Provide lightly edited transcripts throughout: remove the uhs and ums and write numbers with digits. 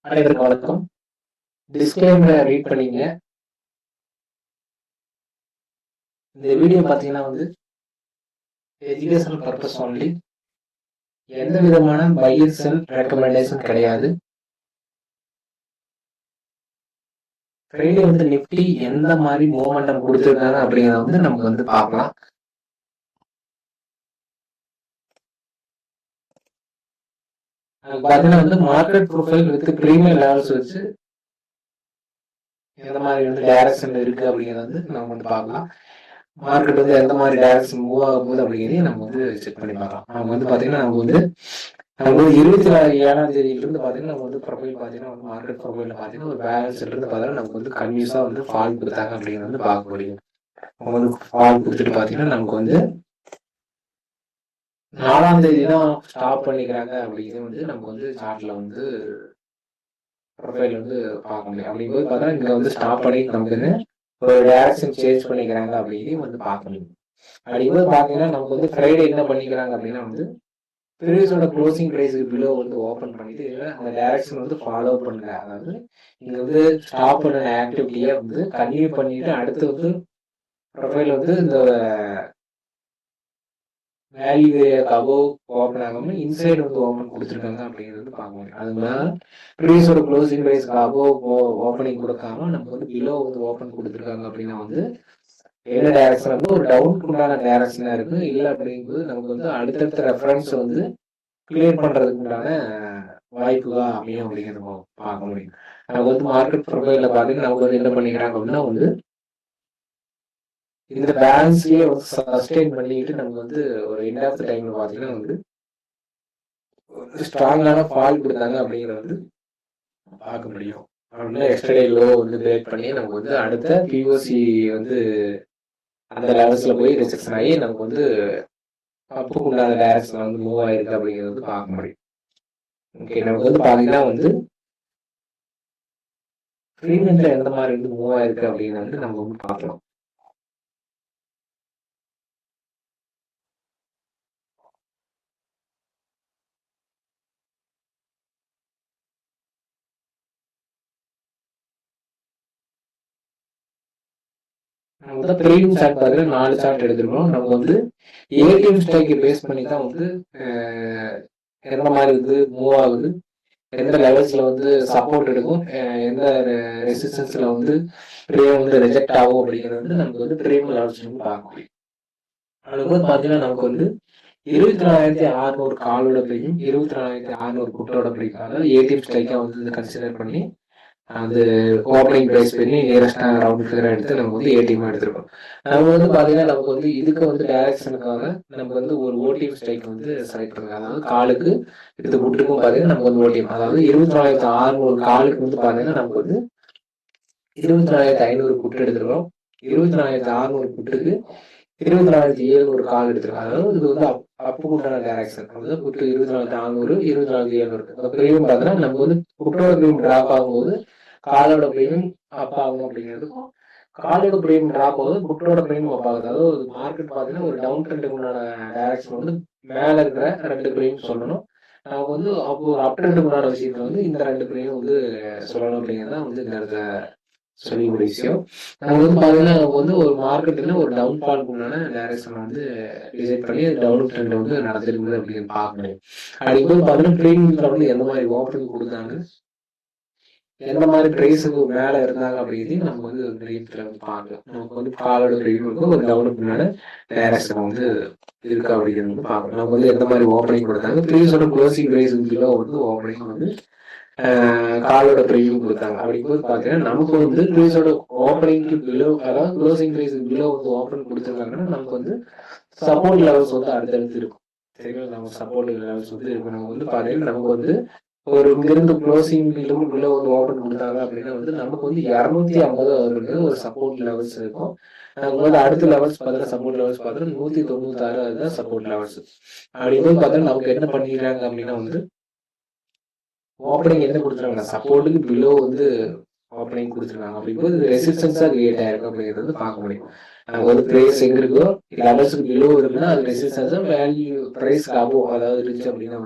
அனைவருக்கும் வணக்கம். டிஸ்க்ளைமரை ரீட் பண்ணிங்க. இந்த வீடியோ பார்த்தீங்கன்னா எஜுகேஷனல் பர்பஸ் ஒன்லி. எந்த விதமான பை அண்ட் செல் ரெக்கமெண்டேஷன் கிடையாது. ஃப்ரைடே நிஃப்டி எந்த மாதிரி மூவ்மெண்டம் கொடுத்துருக்காங்க அப்படிங்கிறத நமக்கு பார்க்கலாம். பார்த்தீங்கன்னா market profile with premium levels வச்சு எந்த மாதிரி டைரக்ஷன்ல இருக்கு அப்படிங்கிறத நம்ம பார்க்கலாம். மார்க்கெட் எந்த மாதிரி டைரக்ஷன் மூவ் ஆக போகுது அப்படிங்கிறதையும் நம்ம செக் பண்ணி பார்க்கலாம். நம்ம பார்த்தீங்கன்னா நம்ம 27ஆம் தேதியிலிருந்து பார்த்தீங்கன்னா நம்ம ப்ரொஃபைல் பார்த்தீங்கன்னா மார்க்கெட் ப்ரொஃபைல பார்த்தீங்கன்னா ஒரு பேலன்ஸ்ல இருந்து பார்த்தீங்கன்னா நமக்கு கன்யூஸா ஃபால் கொடுத்தாங்க அப்படிங்கிறது பார்க்க முடியும். நம்ம ஃபால் கொடுத்துட்டு பார்த்தீங்கன்னா நமக்கு 4ஆம் தேதி தான் ஸ்டாப் பண்ணிக்கிறாங்க அப்படிங்கிறது நமக்கு சார்ட்ல ப்ரொஃபைல் பார்க்க முடியும். அப்படிங்கும்போது பார்த்தா இங்க ஸ்டாப் பண்ணி நமக்கு ஒரு டைரக்ஷன் சேஞ்ச் பண்ணிக்கிறாங்க அப்படின்னு பார்க்க முடியும். அப்படிங்கும்போது பார்த்தீங்கன்னா நமக்கு ஃப்ரைடே என்ன பண்ணிக்கிறாங்க அப்படின்னா ப்ரீவியஸோட க்ளோசிங் பிரைஸ்க்கு பிலோ ஓப்பன் பண்ணிட்டு அந்த டைரக்ஷன் ஃபாலோ பண்ணுங்க. அதாவது இங்க ஸ்டாப் பண்ண ஆக்டிவிட்டியை கன்டினியூ பண்ணிட்டு அடுத்து ப்ரொஃபைல் இந்த வேல்யூ அபோவ் ஓப்பன் ஆகாம இன்சைடு ஓப்பன் கொடுத்துருக்காங்க அப்படிங்கிறது பார்க்க முடியும். அது மாதிரி ப்ரீவியஸோட க்ளோசிங் பிரைஸ்க்கு அபோவ் ஓப்பனிங் கொடுக்காம நமக்கு பிலோ ஓப்பன் கொடுத்துருக்காங்க அப்படின்னா என்ன டைரக்ஷன் ஒரு டவுனுக்கு உண்டான டைரக்ஷனா இருக்கு. இல்லை அப்படிங்கும்போது நமக்கு அடுத்தடுத்த ரெஃபரன்ஸ் கிளியர் பண்றதுக்கு உண்டான வாய்ப்புகள் அமையும் அப்படிங்கிறது பார்க்க முடியும். நமக்கு மார்க்கெட் ப்ரொஃபைல பார்த்தீங்கன்னா நமக்கு என்ன பண்ணிக்கிறாங்க அப்படின்னா இந்த பேலன்ஸ்லயே சஸ்டெயின் பண்ணிட்டு நமக்கு ஒரு எண்ட் ஆஃப் டைம்ல பாத்தீங்கன்னா ஸ்ட்ராங்கான ஃபால் கொடுத்தாங்க அப்படிங்கிறது பார்க்க முடியும். அப்படின்னா எக்ஸ்ட்ரா லோ பிரேக் பண்ணி நமக்கு அடுத்த பிஓசி அந்த லெவல்ஸ்ல போய் ரிஜெக்ஷன் ஆகி நமக்கு அப்புக்கு உண்டான டைரக்ஷன் மூவ் ஆயிருக்கு அப்படிங்கிறது பார்க்க முடியும். ஓகே, நமக்கு பாத்தீங்கன்னா ஃப்ரீமெண்ட்ல எந்த மாதிரி மூவ் ஆயிருக்கு அப்படின்னு நம்ம பார்க்கலாம். நம்ம ப்ரீமியம் சார்ட் பார்த்தீங்கன்னா 4 சார்ட் எடுத்துருக்கோம். நம்ம ஏடிஎம் ஸ்டாக்கை பேஸ் பண்ணி தான் எந்த மாதிரி மூவ் ஆகுது, எந்த லெவல்ஸ்ல சப்போர்ட் எடுக்கும், எந்த ரெசிஸ்டன்ஸ்ல ப்ரீமியம் ரிஜெக்ட் ஆகும் அப்படிங்கிறது நமக்கு ப்ரீமியம் லெவல்ஸ் பார்க்க முடியும். அதுபோது பார்த்தீங்கன்னா நமக்கு 24,600 காலோட ப்ரீமியம், 24,600 புட்டோட ப்ரீமியம், அதாவது ஏடிஎம் ஸ்டாக்கை கன்சிடர் பண்ணி அது ஓப்பனிங் பிரைஸ் பண்ணி நியரஸ்டா ரவுண்ட் ஃபிகர் எடுத்து நம்ம ஏடிஎம் எடுத்திருக்கோம். நம்ம பாத்தீங்கன்னா நமக்கு இதுக்கு டைரக்ஷனுக்காக நம்ம ஒரு ஓடிஎம் ஸ்ட்ரைக் செலக்ட் பண்ணுங்க. அதாவது காலுக்கு இது புட்டுக்கும் பாத்தீங்கன்னா நமக்கு ஓடிஎம், அதாவது 24,600 காலுக்கு பாத்தீங்கன்னா நமக்கு 24,500 புட்டு எடுத்திருக்கோம். 24,600 புட்டுக்கு 24,700 கால் எடுத்திருக்கோம். அதாவது இது அப்புக்கு உண்டான டைரக்ஷன், அதாவது புட்டு 24,400 24,700 ப்ரீமியம் பாத்தீங்கன்னா நம்ம புட்டோட ப்ரீமியம் டிராப் ஆகும்போது காலோட ப்ரீமியம் அப் ஆகும் அப்படிங்கிறதுக்கும், காலோட ப்ரீமியம் டிராப் ஆகுது புட்டோட ப்ரீமியம் அப் ஆகுது. அதாவது மார்க்கெட் பாத்தீங்கன்னா ஒரு டவுன் ட்ரெண்டுக்கு உண்டான டைரக்ஷன் மேல இருக்கிற 2 ப்ரீமியம் சொல்லணும். நமக்கு அப்போ ஒரு அப் ட்ரெண்டுக்கு உண்டான விஷயத்துல இந்த 2 ப்ரீமியம் சொல்லணும் அப்படிங்கிறதான் இந்த இடத்த சொல்லக்கூடிய விஷயம். நம்ம பாத்தீங்கன்னா நமக்கு ஒரு மார்க்கெட்ல ஒரு டவுன் ஃபால்க்கு உண்டான டைரக்ஷன் டிசைட் பண்ணி டவுன் ட்ரெண்ட் நடந்திருக்குது அப்படின்னு பார்க்க முடியும். அப்படிங்கும்போது பாத்தீங்கன்னா ப்ரீமியம்ல எந்த மாதிரி ஓப்பனிங் கொடுத்தாங்க, எந்த மாதிரி பிரைஸுக்கு மேல இருந்தாங்க அப்படிங்கிறது நம்ம ப்ரீமியத்துல பார்க்கலாம். நமக்கு காலோட ப்ரீமியம் ஒரு டவுனுக்கு முன்னாடி டைரக்ஷன் இருக்கு அப்படிங்கிறது பார்க்கலாம். நமக்கு எந்த மாதிரி ஓப்பனிங் கொடுத்தாங்க, ப்ரீவியஸோட க்ளோசிங் பிரைஸ் கிலோ ஓப்பனிங் காலோட ப்ரீமியம் கொடுத்தாங்க. அப்படிங்கும்போது பாத்தீங்கன்னா நமக்கு ப்ரீவியஸோட ஓப்பனிங்க்கு பிலோ, அதாவது க்ளோசிங் பிரைஸ் பிலோ ஓப்பன் கொடுத்துருக்காங்கன்னா நமக்கு சப்போர்ட் லெவல்ஸ் அடுத்தடுத்து இருக்கும். சரிங்களா, நமக்கு சப்போர்ட் லெவல்ஸ் இருக்கும். நம்ம பாத்தீங்கன்னா நமக்கு ஒரு இங்கிருந்து க்ளோசிங் பிலோ ஓப்பன் கொடுத்தாங்க அப்படின்னா நமக்கு 250 ஒரு சப்போர்ட் லெவல்ஸ் இருக்கும். நமக்கு அடுத்த லெவல்ஸ் பார்த்தீங்கன்னா சப்போர்ட் லெவல்ஸ் பார்த்தீங்கன்னா 196 அதுதான் சப்போர்ட் லெவல்ஸ். அப்படிங்கும்போது பார்த்தீங்கன்னா நமக்கு என்ன பண்ணிக்கிறாங்க அப்படின்னா ஓப்பனிங் என்ன கொடுத்துருக்காங்க, சப்போர்ட்டுக்கு பிலோ ஓப்பனிங் கொடுத்துருக்காங்க. அப்படிங்கும்போது ரெசிஸ்டன்ஸா கிரியேட் ஆயிருக்கு அப்படிங்கிறது பார்க்க முடியும். நமக்கு பிரைஸ் எங்க இருக்கோ லெவல்ஸுக்கு பிலோ இருக்குன்னா அது ரெசிஸ்டன்ஸா, வேல்யூ பிரைஸ்க்கு அபோவ் அதாவது இருந்துச்சு அப்படின்னா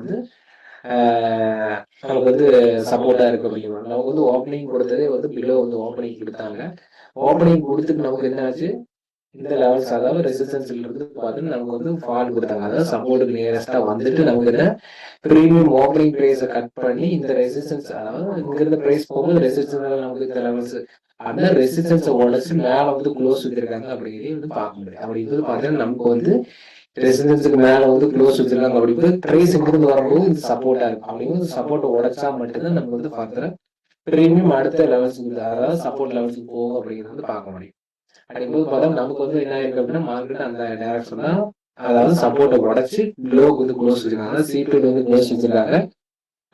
நமக்கு வந்து சப்போர்ட்டா இருக்கு அப்படிங்கிறோம். நமக்கு வந்து ஓப்பனிங் கொடுத்ததே வந்து பிலோ வந்து ஓப்பனிங் கொடுத்தாங்க. ஓப்பனிங் கொடுத்துட்டு நமக்கு என்ன ஆச்சு, இந்த லெவல்ஸ் அதாவது ரெசிஸ்டன்ஸ்ல இருந்து பார்த்தீங்கன்னா நமக்கு வந்து ஃபால் கொடுத்தாங்க. அதாவது சப்போர்ட்டுக்கு நியரஸ்டா வந்துட்டு நமக்கு என்ன பிரீமியம் ஓப்பனிங் பிரைஸை கட் பண்ணி இந்த ரெசிஸ்டன்ஸ் அதாவது இங்க இருந்த பிரைஸ் போகும்போது ரெசிஸ்டன்ஸ் நமக்கு இந்த லெவல்ஸ் அந்த ரெசிஸ்டன்ஸை உடச்சு மேல வந்து க்ளோஸ் வச்சிருக்காங்க அப்படிங்கிறதையும் வந்து பார்க்க முடியும். அப்படி வந்து பார்த்தீங்கன்னா நமக்கு வந்து ரெசிடென்ஸுக்கு மேல வந்து க்ளோஸ் வச்சிருக்காங்க. அப்படி பிரைஸ் இங்கிருந்து வரும்போது இது சப்போர்ட்டா இருக்கும். அப்படிங்கும்போது சப்போர்ட்டை உடைச்சா மட்டும்தான் நம்ம வந்து ஃபர்தரா பிரீமியம் அடுத்த லெவல்ஸுக்கு அதாவது சப்போர்ட் லெவல்ஸுக்கு போகும் அப்படிங்கிறது வந்து பார்க்க முடியும். அப்படிங்கும்போது பார்த்தா நமக்கு வந்து என்ன ஆயிருக்கு அப்படின்னா மார்க்கெட் அந்த டைரக்ஷன் தான் அதாவது சப்போர்ட்டை உடைச்சு லோக்கு வந்து க்ளோஸ் வச்சிருக்காங்க. சீட்டு வந்து க்ளோஸ் வச்சிருக்காங்க.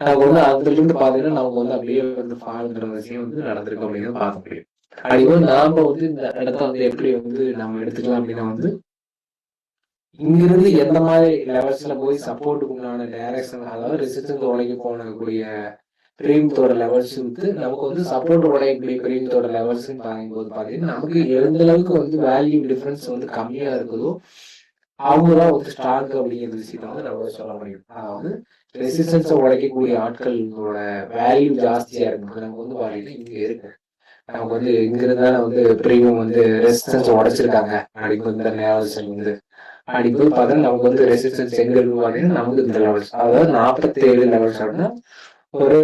நமக்கு வந்து அதுல இருந்து பாத்தீங்கன்னா நமக்கு வந்து அப்படியே வந்து ஃபால்ங்கிற விஷயம் வந்து நடந்திருக்கு அப்படிங்கிறது பார்க்க முடியும். அப்படிங்கும்போது நாம வந்து இந்த இடத்த வந்து எப்படி வந்து நம்ம எடுத்துக்கலாம் அப்படின்னா வந்து இங்கிருந்து எந்த மாதிரி லெவல்ஸ்ல போய் சப்போர்ட்டுக்கு உண்டான டைரக்ஷன் அதாவது ரெசிஸ்டன்ஸ் உடைக்க போனக்கூடிய பிரீமியத்தோட லெவல்ஸ் வந்து நமக்கு வந்து சப்போர்ட் உடையக்கூடிய பிரீமியத்தோட லெவல்ஸ் பார்க்கும்போது பாத்தீங்கன்னா நமக்கு எந்த அளவுக்கு வந்து வேல்யூ டிஃபரன்ஸ் வந்து கம்மியா இருக்குதோ அவங்கதான் வந்து ஸ்ட்ராங் அப்படிங்கிற விஷயத்த வந்து நம்ம சொல்ல முடியும். அதாவது ரெசிஸ்டன்ஸை உடைக்கக்கூடிய ஆட்களோட வேல்யூ ஜாஸ்தியா இருக்கு. நமக்கு வந்து பாத்தீங்கன்னா இங்க இருக்கு. நமக்கு வந்து இங்க இருந்தா வந்து பிரீமியம் வந்து ரெசிஸ்டன்ஸ் உடைச்சிருக்காங்க அப்படின்னு இந்த லெவல்ஸ் வந்து அப்படிங்கும்போது பார்த்தா நமக்கு வந்து ரெசிஸ்டன்ஸ் எங்க இருக்கு பாத்தீங்கன்னா நமக்கு இந்த லெவல்ஸ் அதாவது 47 லெவல்ஸ் அப்படின்னா ஒரு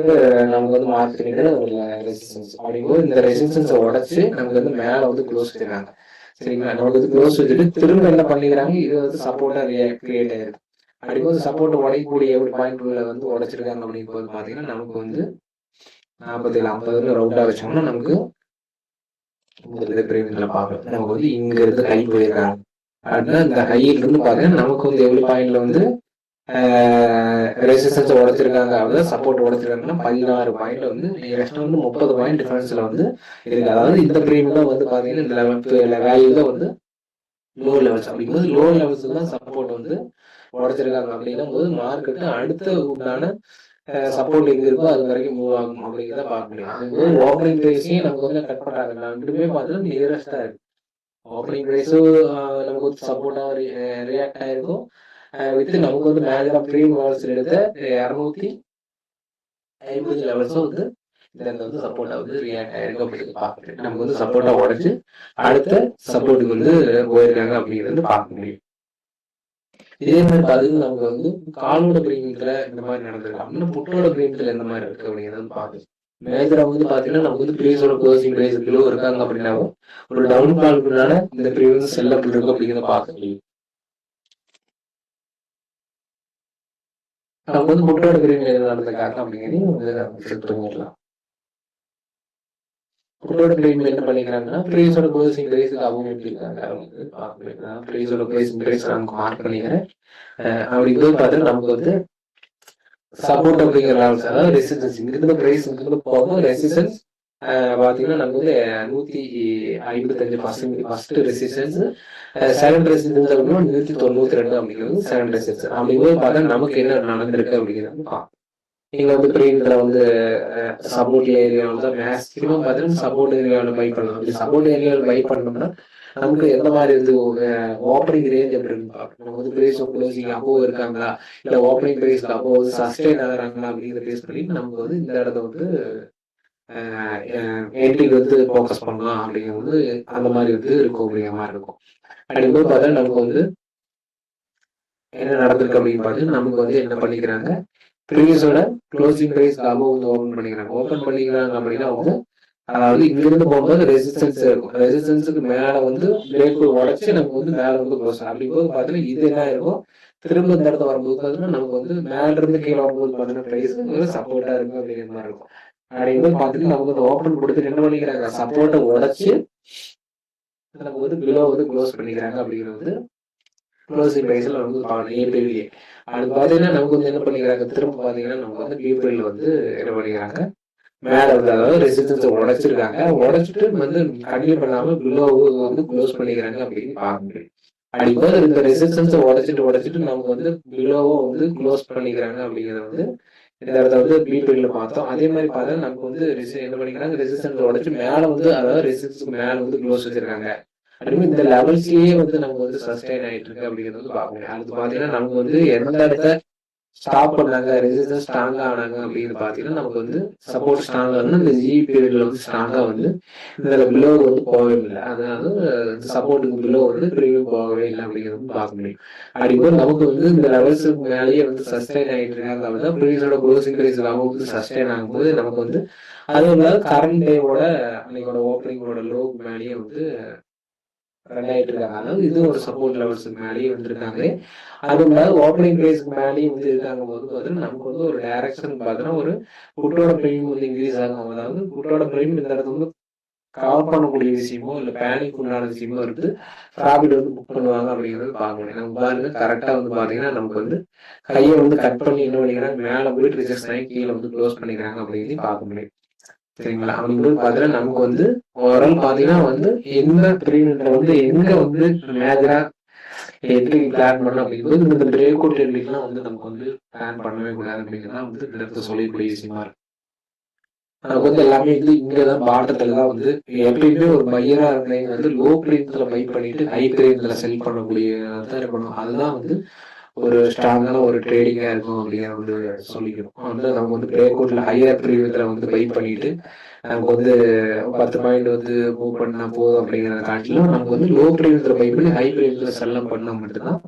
நமக்கு வந்து மார்க்கெட் ஒரு ரெசிஸ்டன்ஸ் அப்படிங்கும்போது இந்த ரெசிஸ்டன்ஸை உடைச்சு நமக்கு வந்து மேல வந்து க்ளோஸ் வச்சிருக்காங்க. சரிங்களா, நமக்கு வந்து க்ளோஸ் வச்சுட்டு திரும்ப என்ன பண்ணிக்கிறாங்க, இது வந்து சப்போர்ட்டா கிரியேட் ஆயிருக்கு. அப்படிங்கும்போது சப்போர்ட் உடையக்கூடிய எப்படி பாயிண்ட்ல வந்து உடைச்சிருக்காங்க அப்படிங்கும்போது பாத்தீங்கன்னா நமக்கு வந்து 47 50 ரவுண்டா வச்சோம்னா நமக்கு இந்த பிரீமியம்ல பார்க்கலாம். நமக்கு வந்து இங்க இருந்து ஹை போயிருக்காங்க அப்படின்னா இந்த ஹையில இருந்து பாத்தீங்கன்னா நமக்கு வந்து எவ்வளவு பாயிண்ட்ல வந்து ரெசிஸ்டன்ஸ் உடைச்சிருக்காங்க அதாவது சப்போர்ட் உடைச்சிருக்காங்கன்னா 16 பாயிண்ட்ல வந்து நெக்ஸ்ட் வந்து 30 பாயிண்ட் டிஃபரன்ஸ்ல வந்து இருக்கு. அதாவது இந்த பிரீமியம் வந்து பாத்தீங்கன்னா இந்த வேல்யூ தான் வந்து லோ லெவல்ஸ். அப்படிங்கும்போது லோ லெவல்ஸ் தான் சப்போர்ட் வந்து உடைச்சிருக்காங்க அப்படின்னும் போது மார்க்கெட்டு அடுத்த உண்டான சப்போர்ட் எங்க இருக்கோ அது வரைக்கும் மூவ் ஆகும் அப்படிங்கிறத பார்க்க முடியும். அப்படிங்கும்போது ஓப்பனிங் பிரைஸையும் நமக்கு வந்து கட் பண்றாங்க. ரெண்டுமே பார்த்தீங்கன்னா நியரஸ்டா இருக்கு. ஓப்பனிங் பிரைஸும் நமக்கு வந்து சப்போர்ட்டா ரியாக்ட் ஆயிருக்கும். வித் நமக்கு வந்து மேஜரா ப்ரீமியம் லெவல்ஸ் எடுத்த 250 லெவல்ஸும் வந்து இந்த வந்து சப்போர்ட்டா வந்து ரியாக்ட் ஆயிருக்கு அப்படின்னு பார்க்குறேன். நமக்கு வந்து சப்போர்ட்டா உடைச்சு அடுத்த சப்போர்ட்டுக்கு வந்து போயிருக்காங்க அப்படிங்கிறது வந்து பார்க்க முடியும். இதே மாதிரி பாத்தீங்கன்னா நமக்கு வந்து காலோட பிரீமியத்துல இந்த மாதிரி நடந்திருக்கு அப்படின்னா புட்டோட பிரீமியத்துல எந்த மாதிரி இருக்கு அப்படிங்கிறது பார்க்கணும். மேஜரா வந்து பாத்தீங்கன்னா நமக்கு வந்து பிரீஸோட க்ளோசிங் பிரைஸ் கிலோ இருக்காங்க அப்படின்னாவும் ஒரு டவுன் ஃபால்னால இந்த பிரீமியம் செல்லபிள் இருக்கு அப்படிங்கிறத பார்க்க முடியும். நமக்கு வந்து புட்டோட பிரீமியம் நடந்த காரணம் அப்படிங்கிறது செக் பண்ணிடலாம். புட்டோட பிரீமியம் என்ன பண்ணிக்கிறாங்கன்னா பிரீஸோட க்ளோசிங் பிரைஸுக்கு அவங்க எப்படி இருக்காங்க பிரீஸோட க்ளோசிங் பிரைஸ் நமக்கு மார்க் பண்ணிக்கிறேன். அப்படி போய் பார்த்தா நமக்கு வந்து சப்போர்ட் அப்படிங்கிற லெவல்ஸ் அதாவது ரெசிஸ்டன்ஸ் இங்கிருந்து பிரைஸ் இங்கிருந்து போகும் ரெசிஸ்டன்ஸ் பாத்தீங்கன்னா நமக்கு வந்து 155% ஃபர்ஸ்ட் ரெசிஸ்டன்ஸ் செகண்ட் ரெசிஸ்டன்ஸ் அப்படின்னா 192 அப்படிங்கிறது செகண்ட் ரெசிஸ்டன்ஸ். அப்படிங்கும்போது பார்த்தா நமக்கு என்ன நடந்திருக்கு அப்படிங்கிறது நீங்க வந்து பிரீமியத்துல வந்து சப்போர்ட் ஏரியாவில் தான் மேக்ஸிமம் பார்த்தீங்கன்னா சப்போர்ட் ஏரியாவில் பை பண்ணலாம். அப்படி சப்போர்ட் ஏரியாவில் பை பண்ணோம்னா நமக்கு எந்த மாதிரி வந்து ஓப்பனிங் ரேஞ்ச் அப்படின்னு பார்க்கணும். நம்ம வந்து பிரைஸ் க்ளோசிங் அப்போ இருக்காங்களா இல்ல ஓப்பனிங் பிரைஸ்க்கு அப்போ வந்து சஸ்டெயின் ஆகுறாங்களா அப்படிங்கிற பேஸ் பண்ணி நமக்கு வந்து இந்த இடத்த வந்து என்ட்ரிக்கு வந்து ஃபோக்கஸ் பண்ணலாம் அப்படிங்கிறது அந்த மாதிரி வந்து இருக்கும் அப்படிங்கிற மாதிரி இருக்கும். அப்படிங்கும்போது பார்த்தா நமக்கு வந்து என்ன நடந்திருக்கு அப்படின்னு பார்த்து நமக்கு வந்து என்ன பண்ணிக்கிறாங்க ப்ரீவியஸோட க்ளோசிங் பிரைஸ் அபோவ் வந்து ஓபன் பண்ணிக்கிறாங்க. ஓபன் பண்ணிக்கிறாங்க அப்படின்னா வந்து அதாவது இங்கிருந்து போகும்போது ரெசிஸ்டன்ஸ் இருக்கும். ரெசிஸ்டன்ஸுக்கு மேல வந்து பிரேக் உடைச்சு நமக்கு வந்து மேல வந்து க்ளோஸ் அப்படிங்கும்போது பார்த்தீங்கன்னா இது என்ன இருக்கும் திரும்ப இந்த இடத்த வரும்போது பார்த்தீங்கன்னா நமக்கு வந்து மேல இருந்து கீழே வரும்போது பார்த்தீங்கன்னா பிரைஸ் சப்போர்ட்டா இருக்கும் அப்படிங்கிற மாதிரி இருக்கும். அப்படிங்கும்போது பார்த்தீங்கன்னா நமக்கு வந்து ஓப்பன் கொடுத்து என்ன பண்ணிக்கிறாங்க சப்போர்ட்டை உடைச்சு நமக்கு வந்து பிலோ வந்து க்ளோஸ் பண்ணிக்கிறாங்க அப்படிங்கிறது வந்து க்ளோசிங் பிரைஸ்ல வந்து ஏப்ரல்லே அது பாத்தீங்கன்னா நமக்கு வந்து என்ன பண்ணிக்கிறாங்க திரும்ப பாத்தீங்கன்னா நமக்கு வந்து ஏப்ரல் வந்து என்ன பண்ணிக்கிறாங்க மேல வந்து அதாவது ரெசிஸ்டன்ஸை உடைச்சிருக்காங்க. உடைச்சிட்டு வந்து கண்டினியூ பண்ணாம பிலோ வந்து க்ளோஸ் பண்ணிக்கிறாங்க அப்படின்னு பார்க்க முடியும். அப்படிங்கும்போது இந்த ரெசிஸ்டன்ஸை உடைச்சிட்டு நமக்கு வந்து பிலோவோ வந்து க்ளோஸ் பண்ணிக்கிறாங்க அப்படிங்கிறத வந்து இந்த இடத்த வந்து பிபிஎல்ல பார்த்தோம். அதே மாதிரி பார்த்தா நமக்கு வந்து என்ன பண்ணிக்கிறாங்க ரெசிஸ்டன்ஸ் உடைச்சு மேல வந்து அதாவது ரெசிஸ்டன்ஸ்க்கு மேல வந்து க்ளோஸ் வச்சிருக்காங்க. அப்படியே இந்த லெவல்ஸ்லயே வந்து நமக்கு வந்து சஸ்டைன் ஆயிட்டு இருக்கு அப்படிங்கிறது வந்து பார்க்க முடியும். அது பாத்தீங்கன்னா நமக்கு வந்து எந்த இடத்த ஸ்டாப் பண்ணாங்க, ரெசிஸ்டன்ஸ் ஸ்ட்ராங்கா ஆனாங்க அப்படின்னு பாத்தீங்கன்னா நமக்கு வந்து சப்போர்ட் ஸ்ட்ராங்கா வந்து இந்த ஜி பீரியட்ல வந்து ஸ்ட்ராங்கா வந்து இந்த பிலோ வந்து போகவே இல்லை. அதாவது சப்போர்ட்டுக்கு பிலோ வந்து ப்ரீமியம் போகவே இல்லை அப்படிங்கிறது பார்க்க முடியும். அப்படிங்கும்போது நமக்கு வந்து இந்த லெவல்ஸுக்கு மேலேயே வந்து சஸ்டைன் ஆகிட்டு இருக்காங்க அப்படின்னா ப்ரீவியஸோட க்ளோசிங் பிரைஸ் அவங்க வந்து சஸ்டைன் ஆகும்போது நமக்கு வந்து அது இல்லாத கரண்ட் டேவோட அன்னைக்கோட ஓப்பனிங்கோட லோக்கு மேலேயே வந்து ரன் ஆயிட்டு இருக்காங்க. அதாவது இது ஒரு சப்போர்ட் லெவல்ஸுக்கு மேலேயே வந்திருக்காங்க. அது இல்லாத ஓப்பனிங் பிரைஸ்க்கு மேலேயே வந்து இருக்காங்க போது பார்த்தீங்கன்னா நமக்கு வந்து ஒரு டைரக்ஷன் பார்த்தீங்கன்னா ஒரு புட்டோட ப்ரீமியம் வந்து இன்க்ரீஸ் ஆகும். அதாவது புட்டோட ப்ரீமியம் இந்த இடத்துல வந்து கவர் பண்ணக்கூடிய விஷயமோ இல்லை பேனிக் உண்டான விஷயமோ இருந்து ப்ராஃபிட் வந்து புக் பண்ணுவாங்க அப்படிங்கிறது பார்க்க முடியும். நம்ம பாருங்க கரெக்டாக வந்து பார்த்தீங்கன்னா நமக்கு வந்து கையை வந்து கட் பண்ணி என்ன பண்ணிக்கிறாங்க மேலே போயிட்டு ரிஜெக்ட் ஆகி கீழே வந்து க்ளோஸ் பண்ணிக்கிறாங்க அப்படிங்கிறதையும் பார்க்க முடியும். சரிங்களா? அப்படிங்கும்போது பார்த்தீங்கன்னா நமக்கு வந்து ஓவரால் பார்த்தீங்கன்னா வந்து எந்த ப்ரீமியத்தை வந்து எங்க வந்து மேஜரா எப்படி பிளான் பண்ணணும் அப்படிங்கும்போது இந்த பிரேக் அவுட் டெக்னிக்லாம் வந்து நமக்கு வந்து பிளான் பண்ணவே கூடாது அப்படிங்கிறதா வந்து இந்த இடத்துல சொல்லக்கூடிய விஷயமா இருக்கு. நமக்கு வந்து எல்லாமே வந்து இங்கதான் பாட்டத்துல தான் வந்து எப்பயுமே ஒரு பையரா இருந்தவங்க வந்து லோ பிரீமியத்துல பை பண்ணிட்டு ஹை பிரீமியத்துல செல் பண்ணக்கூடிய தான் இருக்கணும். அதுதான் வந்து ஒரு ஸ்ட்ராங்கான ஒரு ட்ரேடிங்கா இருக்கும் அப்படிங்கிற வந்து சொல்லிக்கணும். வந்து நம்ம வந்து பிரேக் அவுட்ல ஹையர் பிரீமியத்துல வந்து பை பண்ணிட்டு நமக்கு வந்து 10 பாயிண்ட் வந்து மூவ் பண்ணா போதும் அப்படிங்கிறத காட்டிலும் நமக்கு வந்து லோ பிரீமியத்துல பை பண்ணி ஹை பிரீமியத்துல செல்லம் பண்ணா மட்டும்தான்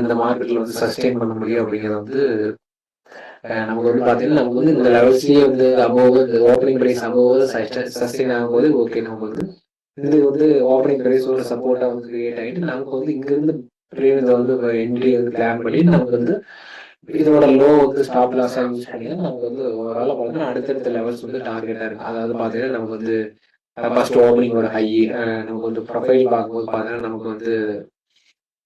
இந்த மார்க்கெட்ல வந்து சஸ்டெயின் பண்ண முடியும் அப்படிங்கிறத வந்து நமக்கு வந்து பாத்தீங்கன்னா நமக்கு வந்து இந்த லெவல்ஸ்லயே வந்து அபோவ் இந்த ஓப்பனிங் பிரைஸ் அபோவ் சஸ்டெயின் ஆகும்போது ஓகே நமக்கு வந்து இது வந்து ஓப்பனிங் பிரைஸ் ஒரு சப்போர்ட்டா வந்து கிரியேட் ஆகிட்டு நமக்கு வந்து இங்க இருந்து பிரீமியத்தை வந்து என்ட்ரி வந்து பிளான் பண்ணி நமக்கு வந்து இதோட லோ வந்து ஸ்டாப் லாஸா யூஸ் பண்ணி நமக்கு வந்து ஓவரால பார்த்தீங்கன்னா அடுத்தடுத்த லெவல்ஸ் வந்து டார்கெட்டா இருக்கு. அதாவது பாத்தீங்கன்னா நமக்கு வந்து ஃபர்ஸ்ட் ஓப்பனிங்கோட ஹை நமக்கு வந்து ப்ரொஃபைல் பார்க்கும்போது பாத்தீங்கன்னா நமக்கு வந்து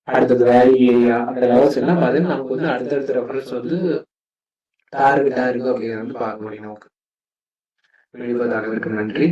அடுத்தது வேல்யூ ஏரியா அந்த லெவல்ஸ் எல்லாம் பாத்தீங்கன்னா நமக்கு வந்து அடுத்தடுத்த ரெஃபரன்ஸ் வந்து டார்கெட்டா இருக்கு அப்படிங்கிறத வந்து பார்க்க முடியும். நமக்கு வெளிப்பது அனைவருக்கும் நன்றி.